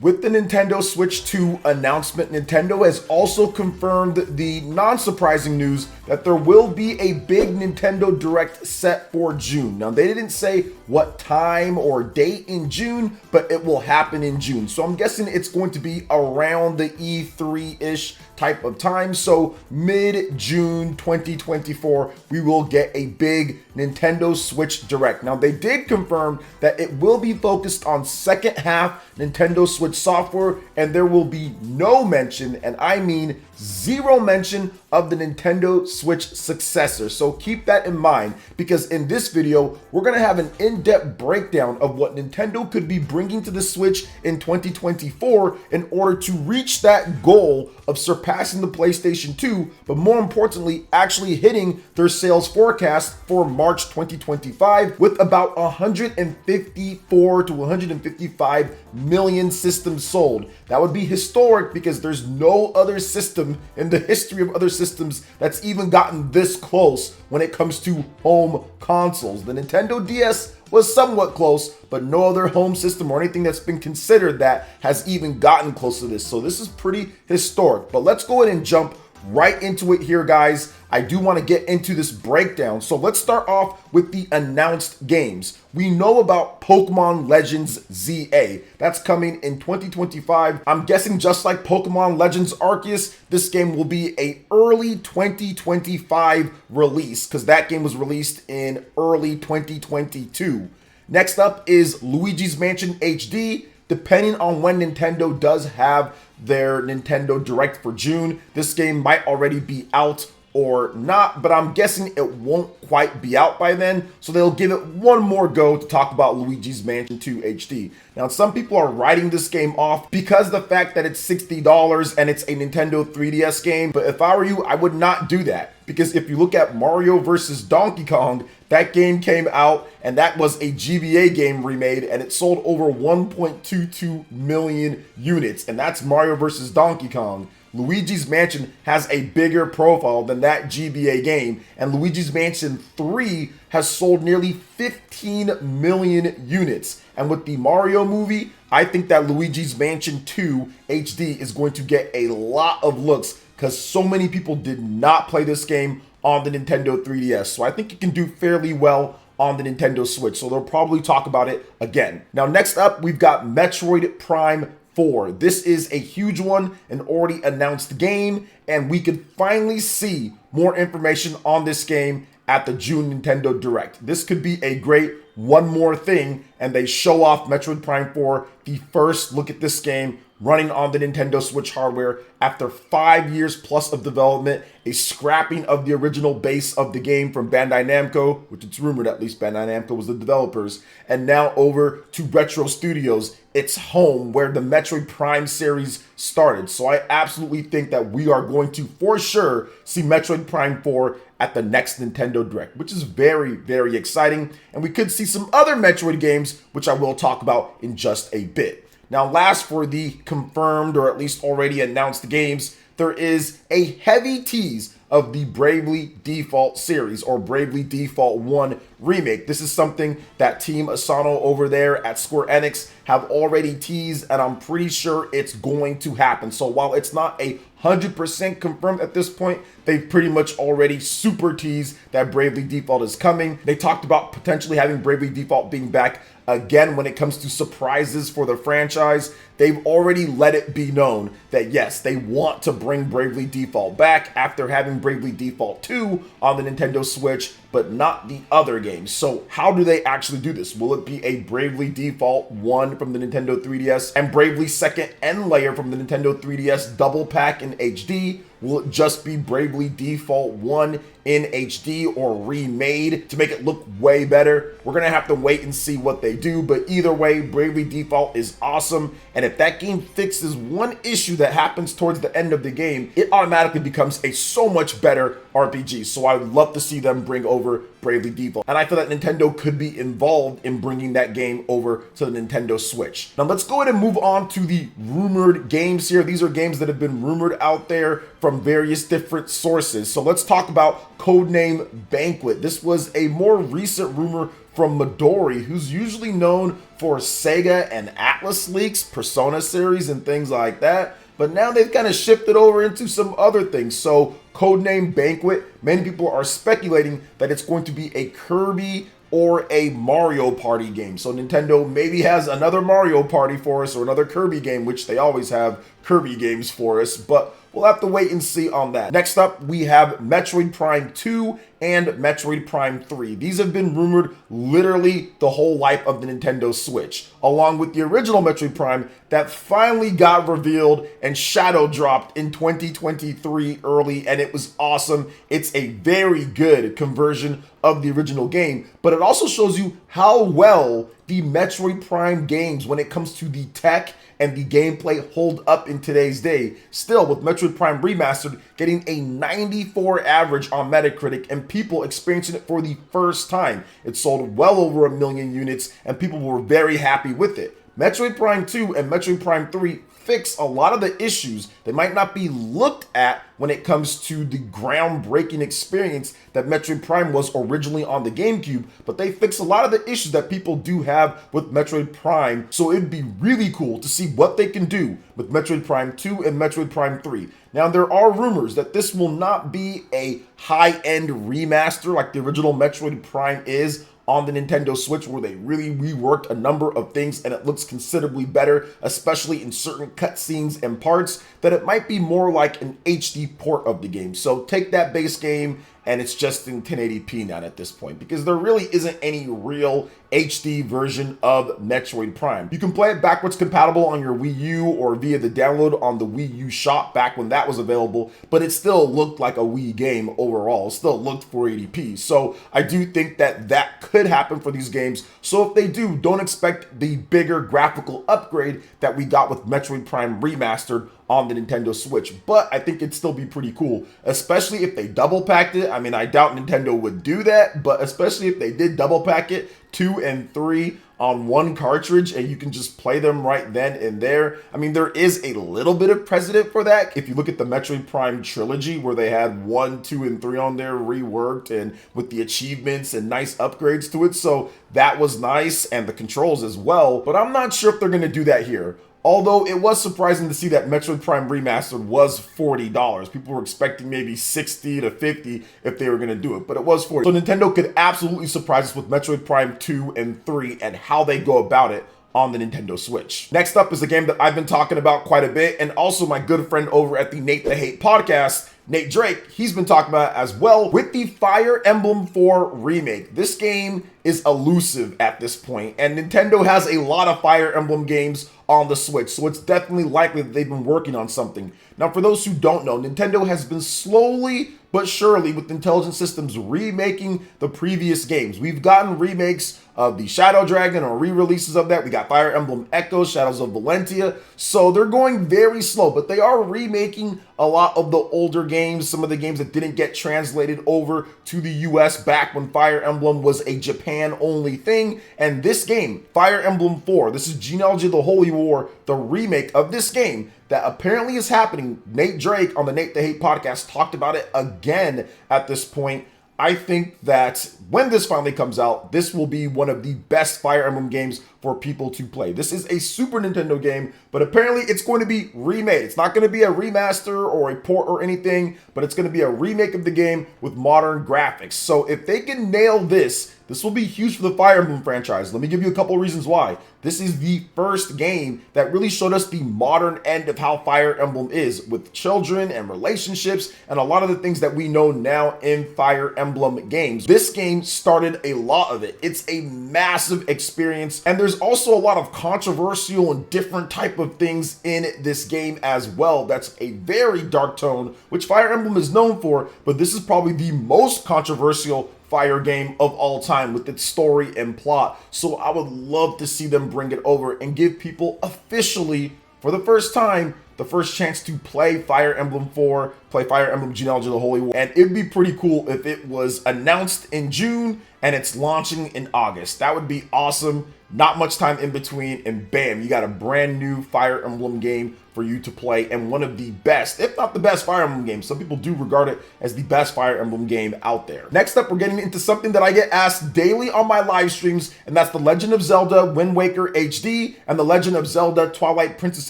With the Nintendo Switch 2 announcement, Nintendo has also confirmed the non-surprising news that there will be a big Nintendo Direct set for June. Now, they didn't say what time or date in June, but it will happen in June. So I'm guessing it's going to be around the E3-ish type of time. So mid-June 2024, we will get a big Nintendo Switch Direct. Now, they did confirm that it will be focused on second half Nintendo Switch software, and there will be no mention, and I mean zero mention, of the Nintendo Switch successor. So keep that in mind, because in this video, we're gonna have an in-depth breakdown of what Nintendo could be bringing to the Switch in 2024 in order to reach that goal of surpassing the PlayStation 2, but more importantly, actually hitting their sales forecast for March 2025 with about 154 to 155 million systems sold. That would be historic because there's no other system in the history of other systems that's even gotten this close when it comes to home consoles. The Nintendo DS was somewhat close, but no other home system or anything that's been considered that has even gotten close to this. So this is pretty historic. But let's go ahead and jump right into it here, guys. I do want to get into this breakdown. So let's start off with the announced games. We know about Pokemon Legends ZA. That's coming in 2025. I'm guessing just like Pokemon Legends Arceus, this game will be a early 2025 release because that game was released in early 2022. Next up is Luigi's Mansion HD. Depending on when Nintendo does have their Nintendo Direct for June, this game might already be out or not, but I'm guessing it won't quite be out by then, so they'll give it one more go to talk about Luigi's Mansion 2 HD. Now, some people are writing this game off because of the fact that it's $60 and it's a Nintendo 3DS game, but if I were you, I would not do that, because if you look at Mario vs. Donkey Kong, that game came out and that was a GBA game remade and it sold over 1.22 million units, and that's Mario vs. Donkey Kong. Luigi's Mansion has a bigger profile than that GBA game, and Luigi's Mansion 3 has sold nearly 15 million units. And with the Mario movie, I think that Luigi's Mansion 2 HD is going to get a lot of looks because so many people did not play this game on the Nintendo 3DS. So I think it can do fairly well on the Nintendo Switch. So they'll probably talk about it again. Now, next up, we've got Metroid Prime 4. This is a huge one, an already announced game, and we could finally see more information on this game at the June Nintendo Direct. This could be a great one more thing, and they show off Metroid Prime 4, the first look at this game running on the Nintendo Switch hardware after 5 years plus of development, a scrapping of the original base of the game from Bandai Namco, which it's rumored at least Bandai Namco was the developers, and now over to Retro Studios, its home where the Metroid Prime series started. So I absolutely think that we are going to, for sure, see Metroid Prime 4 at the next Nintendo Direct, which is very, very exciting. And we could see some other Metroid games, which I will talk about in just a bit. Now, last for the confirmed or at least already announced games, there is a heavy tease of the Bravely Default series, or Bravely Default 1 remake. This is something that Team Asano over there at Square Enix have already teased, and I'm pretty sure it's going to happen. So while it's not 100% confirmed at this point, they've pretty much already super teased that Bravely Default is coming. They talked about potentially having Bravely Default being back again when it comes to surprises for the franchise. They've already let it be known that yes, they want to bring Bravely Default back after having Bravely Default 2 on the Nintendo Switch, but not the other games. So how do they actually do this? Will it be a Bravely Default 1 from the Nintendo 3DS and Bravely Second End Layer from the Nintendo 3DS double pack in HD? Will it just be Bravely Default 1 in HD or remade to make it look way better? We're going to have to wait and see what they do, but either way, Bravely Default is awesome, and if that game fixes one issue that happens towards the end of the game, it automatically becomes a so much better RPG. So I would love to see them bring over Bravely Default, and I feel that Nintendo could be involved in bringing that game over to the Nintendo Switch. Now let's go ahead and move on to the rumored games here. These are games that have been rumored out there from various different sources. So let's talk about Codename Banquet. This was a more recent rumor from Midori, who's usually known for Sega and Atlas leaks, Persona series, and things like that. But now they've kind of shifted over into some other things. So codename Banquet, many people are speculating that it's going to be a Kirby or a Mario Party game. So Nintendo maybe has another Mario Party for us or another Kirby game, which they always have Kirby games for us, but we'll have to wait and see on that. Next up, we have Metroid Prime 2 and Metroid Prime 3. These have been rumored literally the whole life of the Nintendo Switch, along with the original Metroid Prime that finally got revealed and shadow dropped in 2023 early, and it was awesome. It's a very good conversion of the original game, but it also shows you how well the Metroid Prime games, when it comes to the tech and the gameplay, hold up in today's day. Still, with Metroid Prime Remastered getting a 94 average on Metacritic and people experiencing it for the first time. It sold well over 1 million units and people were very happy with it. Metroid Prime 2 and Metroid Prime 3 fix a lot of the issues that might not be looked at when it comes to the groundbreaking experience that Metroid Prime was originally on the GameCube, but they fix a lot of the issues that people do have with Metroid Prime, so it'd be really cool to see what they can do with Metroid Prime 2 and Metroid Prime 3. Now, there are rumors that this will not be a high-end remaster like the original Metroid Prime is on the Nintendo Switch, where they really reworked a number of things and it looks considerably better, especially in certain cutscenes and parts, that it might be more like an HD port of the game. So take that base game and it's just in 1080p now at this point, because there really isn't any real HD version of Metroid Prime. You can play it backwards compatible on your Wii U or via the download on the Wii U shop back when that was available, but it still looked like a Wii game overall. It still looked 480p. So I do think that that could happen for these games. So if they do, don't expect the bigger graphical upgrade that we got with Metroid Prime Remastered on the Nintendo Switch, but I think it'd still be pretty cool, especially if they double packed it. I mean, I doubt Nintendo would do that, but especially if they did double pack it, 2 and 3 on one cartridge, and you can just play them right then and there. I mean, there is a little bit of precedent for that. If you look at the Metroid Prime trilogy, where they had 1, 2, and 3 on there reworked and with the achievements and nice upgrades to it, so that was nice, and the controls as well, but I'm not sure if they're gonna do that here. Although it was surprising to see that Metroid Prime Remastered was $40. People were expecting maybe 60 to 50 if they were going to do it, but it was 40. So Nintendo could absolutely surprise us with Metroid Prime 2 and 3 and how they go about it on the Nintendo Switch. Next up is a game that I've been talking about quite a bit, and also my good friend over at the Nate the Hate podcast, Nate Drake, he's been talking about it as well, with the Fire Emblem 4 remake. This game is elusive at this point, and Nintendo has a lot of Fire Emblem games on the Switch, so it's definitely likely that they've been working on something. Now, for those who don't know, Nintendo has been slowly but surely, with Intelligent Systems, remaking the previous games. We've gotten remakes of the Shadow Dragon or re-releases of that. We got Fire Emblem Echoes, Shadows of Valentia. So they're going very slow, but they are remaking a lot of the older games, some of the games that didn't get translated over to the US back when Fire Emblem was a Japan-only thing. And this game, Fire Emblem 4, this is Genealogy of the Holy War, the remake of this game that apparently is happening. Nate Drake on the Nate the Hate podcast talked about it again at this point. I think that when this finally comes out, this will be one of the best Fire Emblem games for people to play. This is a Super Nintendo game, but apparently it's going to be remade. It's not going to be a remaster or a port or anything, but it's going to be a remake of the game with modern graphics. So if they can nail this, this will be huge for the Fire Emblem franchise. Let me give you a couple reasons why. This is the first game that really showed us the modern end of how Fire Emblem is, with children and relationships and a lot of the things that we know now in Fire Emblem games. This game started a lot of it. It's a massive experience, and there's also a lot of controversial and different type of things in this game as well. That's a very dark tone, which Fire Emblem is known for, but this is probably the most controversial Fire game of all time with its story and plot. So I would love to see them bring it over and give people officially, for the first time, the first chance to play Fire Emblem 4 play Fire Emblem Genealogy of the Holy War. And it'd be pretty cool if it was announced in June and it's launching in August. That would be awesome. Not much time in between, and bam, you got a brand new Fire Emblem game for you to play, and one of the best, if not the best Fire Emblem game. Some people do regard it as the best Fire Emblem game out there. Next up, we're getting into something that I get asked daily on my live streams, and that's The Legend of Zelda Wind Waker HD and The Legend of Zelda Twilight Princess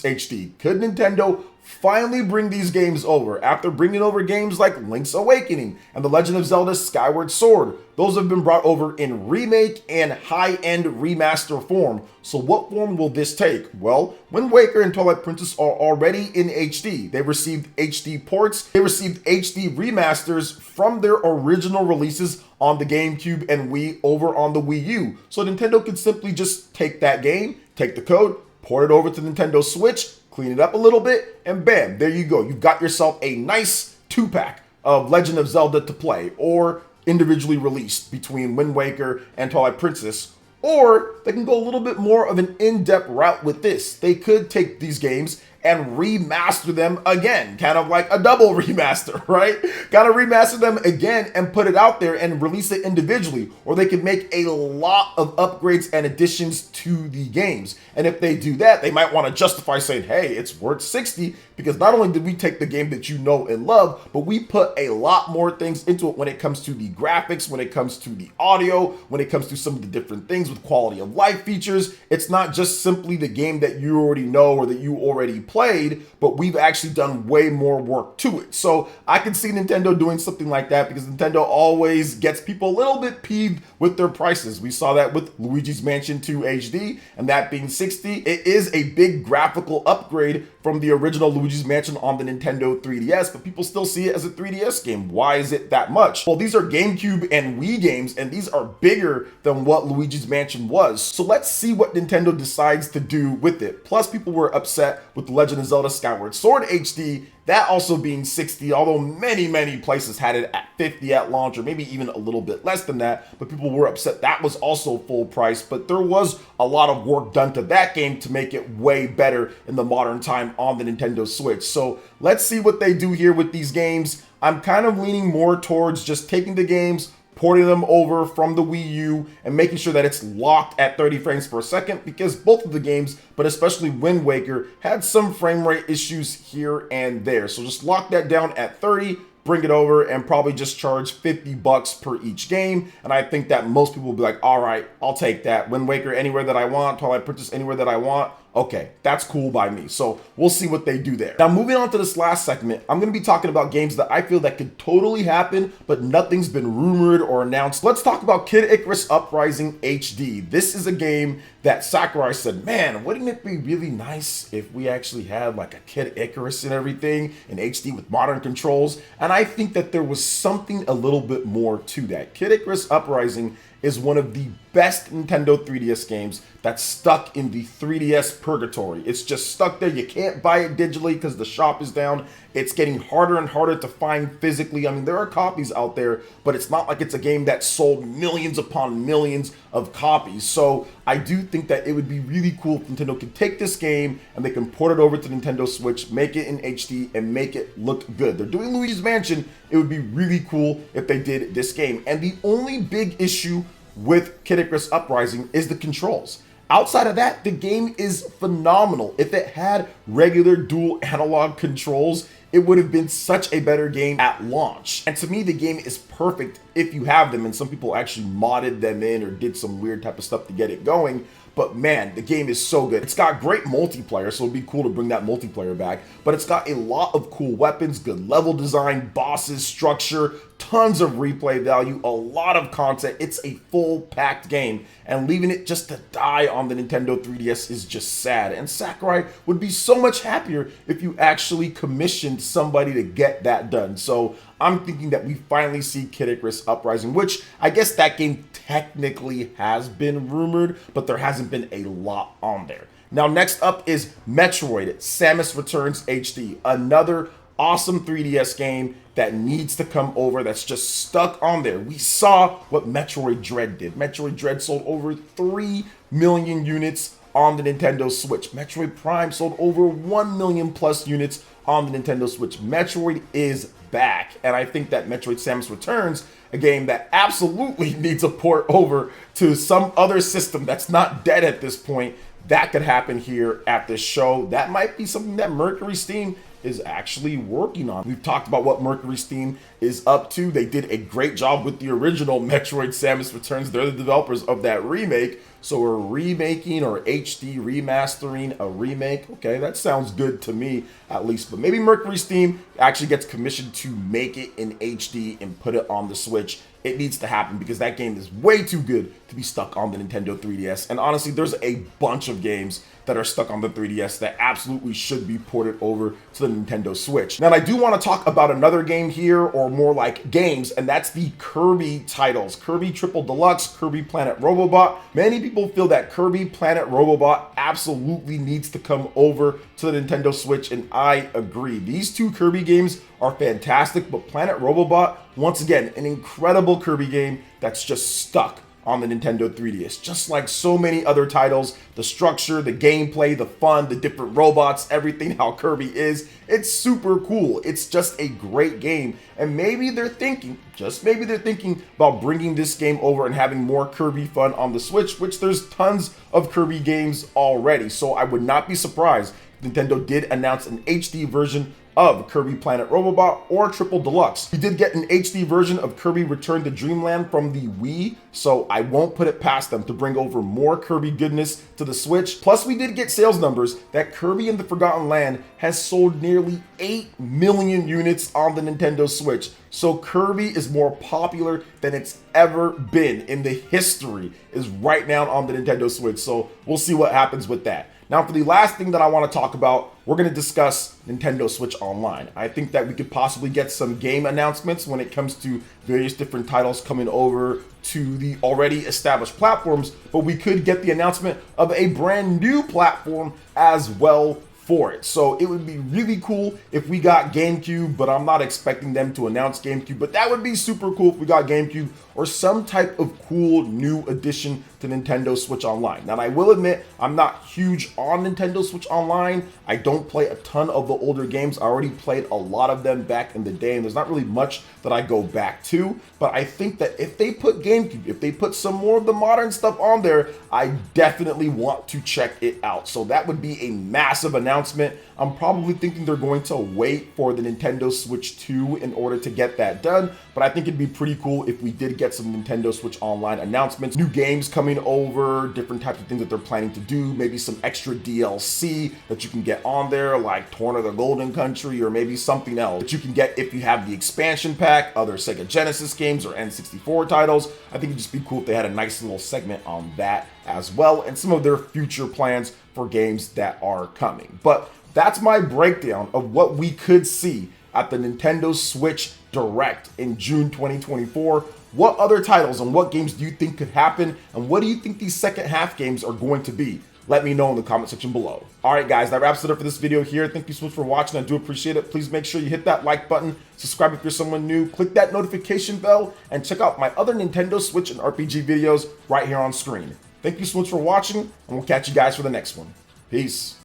HD. Could Nintendo finally bring these games over after bringing over games like Link's Awakening and The Legend of Zelda Skyward Sword? Those have been brought over in remake and high-end remaster form. So what form will this take? Well, Wind Waker and Twilight Princess are already in HD. They received HD ports. They received HD remasters from their original releases on the GameCube and Wii over on the Wii U. So Nintendo could simply just take that game, take the code, port it over to Nintendo Switch, clean it up a little bit, and bam, there you go. You've got yourself a nice 2-pack of Legend of Zelda to play, or individually released between Wind Waker and Twilight Princess. Or they can go a little bit more of an in-depth route with this. They could take these games and remaster them again, kind of like a double remaster, right? Kind of remaster them again and put it out there and release it individually. Or they could make a lot of upgrades and additions to the games. And if they do that, they might want to justify saying, hey, it's worth $60 because not only did we take the game that you know and love, but we put a lot more things into it when it comes to the graphics, when it comes to the audio, when it comes to some of the different things with quality of life features. It's not just simply the game that you already know or that you already played, but we've actually done way more work to it. So I can see Nintendo doing something like that because Nintendo always gets people a little bit peeved with their prices. We saw that with Luigi's Mansion 2 HD, and that being $60. It is a big graphical upgrade from the original Luigi's Mansion on the Nintendo 3DS, but people still see it as a 3DS game. Why is it that much? Well, these are GameCube and Wii games, and these are bigger than what Luigi's Mansion was. So let's see what Nintendo decides to do with it. Plus, people were upset with The Legend of Zelda Skyward Sword HD, that also being $60, although many places had it at $50 at launch, or maybe even a little bit less than that, but people were upset that was also full price. But there was a lot of work done to that game to make it way better in the modern time on the Nintendo Switch. So let's see what they do here with these games. I'm kind of leaning more towards just taking the games, porting them over from the Wii U, and making sure that it's locked at 30 frames per second, because both of the games, but especially Wind Waker, had some frame rate issues here and there. So just lock that down at 30, bring it over, and probably just charge $50 per each game. And I think that most people will be like, all right, I'll take that. Wind Waker anywhere that I want, Twilight Princess anywhere that I want. Okay, that's cool by me. So we'll see what they do there. Now, moving on to this last segment, I'm going to be talking about games that I feel that could totally happen, but nothing's been rumored or announced. Let's talk about Kid Icarus Uprising HD. This is a game that Sakurai said, man, wouldn't it be really nice if we actually had like a Kid Icarus and everything in HD with modern controls? And I think that there was something a little bit more to that. Kid Icarus Uprising is one of the best Nintendo 3DS games that's stuck in the 3DS purgatory. It's just stuck there. You can't buy it digitally because the shop is down. It's getting harder and harder to find physically. I mean, there are copies out there, but it's not like it's a game that sold millions upon millions of copies. So I do think that it would be really cool if Nintendo could take this game and they can port it over to Nintendo Switch, make it in HD, and make it look good. They're doing Luigi's Mansion. It would be really cool if they did this game. And the only big issue with Kid Icarus Uprising is the controls. Outside of that, the game is phenomenal. If it had regular dual analog controls, it would have been such a better game at launch. And to me, the game is perfect if you have them, and some people actually modded them in or did some weird type of stuff to get it going. But man, the game is so good. It's got great multiplayer, so it'd be cool to bring that multiplayer back. But it's got a lot of cool weapons, good level design, bosses, structure, tons of replay value, a lot of content. It's a full packed game, and leaving it just to die on the Nintendo 3DS is just sad. And Sakurai would be so much happier if you actually commissioned somebody to get that done. So I'm thinking that we finally see Kid Icarus Uprising, which I guess that game technically has been rumored, but there hasn't been a lot on there. Now, next up is Metroid Samus Returns HD, another awesome 3DS game that needs to come over, that's just stuck on there. We saw what Metroid Dread did. Metroid Dread sold over 3 million units on the Nintendo Switch. Metroid Prime sold over 1 million plus units on the Nintendo Switch. Metroid is back, and I think that Metroid Samus Returns, a game that absolutely needs a port over to some other system that's not dead at this point, that could happen here at this show. That might be something that Mercury Steam is actually working on. We've talked about what Mercury Steam is up to. They did a great job with the original Metroid Samus Returns. They're the developers of that remake. So we're remaking or HD remastering a remake. Okay, that sounds good to me at least. But maybe Mercury Steam actually gets commissioned to make it in HD and put it on the Switch. It needs to happen because that game is way too good to be stuck on the Nintendo 3DS. And honestly, there's a bunch of games that are stuck on the 3DS that absolutely should be ported over to the Nintendo Switch. Now, I do want to talk about another game here, or more like games, and that's the Kirby titles. Kirby Triple Deluxe, Kirby Planet Robobot. Many people feel that Kirby Planet Robobot absolutely needs to come over to the Nintendo Switch, and I agree. These two Kirby games are fantastic, but Planet Robobot, once again, an incredible Kirby game that's just stuck on the Nintendo 3DS. Just like so many other titles, the structure, the gameplay, the fun, the different robots, everything how Kirby is, it's super cool. It's just a great game. And maybe they're thinking, just maybe they're thinking about bringing this game over and having more Kirby fun on the Switch, which there's tons of Kirby games already. So I would not be surprised if Nintendo did announce an HD version of Kirby Planet Robobot or Triple Deluxe. We did get an HD version of Kirby Return to Dreamland from the Wii, so I won't put it past them to bring over more Kirby goodness to the Switch. Plus, we did get sales numbers that Kirby and the Forgotten Land has sold nearly 8 million units on the Nintendo Switch. So Kirby is more popular than it's ever been in the history, is right now on the Nintendo Switch. So we'll see what happens with that. Now, for the last thing that I want to talk about, we're going to discuss Nintendo Switch Online. I think that we could possibly get some game announcements when it comes to various different titles coming over to the already established platforms, but we could get the announcement of a brand new platform as well for it. So it would be really cool if we got GameCube, but I'm not expecting them to announce GameCube, but that would be super cool if we got GameCube or some type of cool new addition to Nintendo Switch Online. Now, I will admit, I'm not huge on Nintendo Switch Online. I don't play a ton of the older games. I already played a lot of them back in the day, and there's not really much that I go back to, but I think that if they put GameCube, if they put some more of the modern stuff on there, I definitely want to check it out. So that would be a massive announcement. I'm probably thinking they're going to wait for the Nintendo Switch 2 in order to get that done, but I think it'd be pretty cool if we did get some Nintendo Switch Online announcements, new games coming over, different types of things that they're planning to do, maybe some extra DLC that you can get on there, like Torn of the Golden Country, or maybe something else that you can get if you have the expansion pack, other Sega Genesis games or N64 titles. I think it'd just be cool if they had a nice little segment on that as well, and some of their future plans for games that are coming. But that's my breakdown of what we could see at the Nintendo Switch Direct in June 2024. What other titles and what games do you think could happen? And what do you think these second half games are going to be? Let me know in the comment section below. All right, guys, that wraps it up for this video here. Thank you so much for watching. I do appreciate it. Please make sure you hit that like button, subscribe if you're someone new, click that notification bell, and check out my other Nintendo Switch and RPG videos right here on screen. Thank you so much for watching, and we'll catch you guys for the next one. Peace.